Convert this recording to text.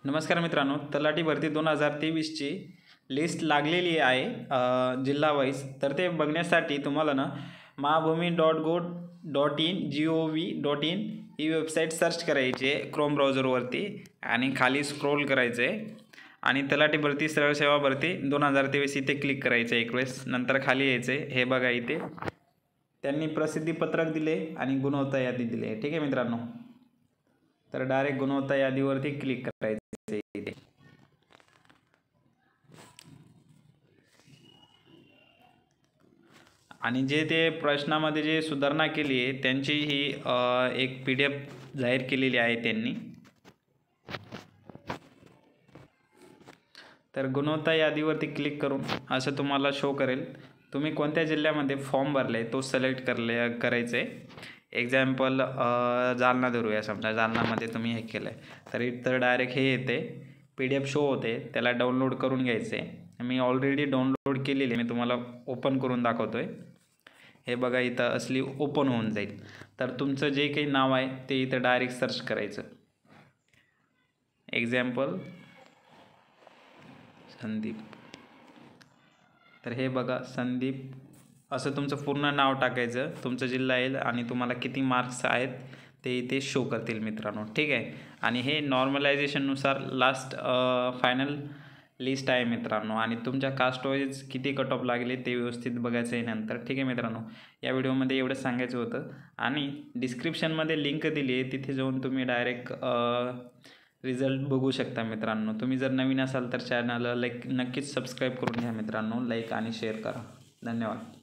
नमस्कार मित्रांनो, तलाठी भरती 2023ची लिस्ट लागलेली आहे जिल्हा वाईज. तर ते बघण्यासाठी तुम्हाला ना माभूमी.go.in ही वेबसाईट सर्च करायची आहे क्रोम ब्राउझरवरती आणि खाली स्क्रोल करायचं आहे आणि तलाठी भरती सरळ सेवा भरती 2023 इथे क्लिक करायचं आहे एक वेळेस. नंतर खाली यायचं आहे. हे बघा, इथे त्यांनी प्रसिद्धीपत्रक दिले आणि गुणवत्ता यादी दिली आहे. ठीक आहे मित्रांनो, तर डायरेक्ट गुणवत्ता यादीवरती क्लिक करायचं इथे. आणि जे ते प्रश्नामध्ये जे सुधारणा केली आहे त्यांची ही एक PDF जाहीर केलेली आहे त्यांनी. तर गुणवत्ता यादीवरती क्लिक करून असं तुम्हाला शो करेल. तुम्ही कोणत्या जिल्ह्यामध्ये फॉर्म भरले तो सिलेक्ट करायचं आहे. एक्झाम्पल जालना धरूया, समजा जालनामध्ये तुम्ही हे केलं आहे तर इथं डायरेक्ट हे येते, PDF शो होते, त्याला डाउनलोड करून घ्यायचे. मी ऑलरेडी डाउनलोड केलेली आहे, मी तुम्हाला ओपन करून दाखवतो आहे. हे बघा, इथं असली ओपन होऊन जाईल. तर तुमचं जे काही नाव आहे ते इथं डायरेक्ट सर्च करायचं. एक्झाम्पल संदीप. तर हे बघा, संदीप असं तुमचं पूर्ण नाव टाकायचं, तुमचं जिल्हा येईल आणि तुम्हाला किती मार्क्स आहेत ते इथे शो करतील मित्रांनो. ठीक आहे. आणि हे नॉर्मलायझेशननुसार लास्ट फायनल लिस्ट आहे मित्रांनो. आणि तुमच्या कास्ट वाईज किती कट ऑफ लागले ते व्यवस्थित बघायचं आहे नंतर. ठीक आहे मित्रांनो, या व्हिडिओमध्ये एवढं सांगायचं होतं. आणि डिस्क्रिप्शनमध्ये लिंक दिली आहे, तिथे जाऊन तुम्ही डायरेक्ट रिझल्ट बघू शकता मित्रांनो. तुम्ही जर नवीन असाल तर चॅनलला नक्कीच सबस्क्राईब करून घ्या मित्रांनो. लाईक आणि शेअर करा. धन्यवाद.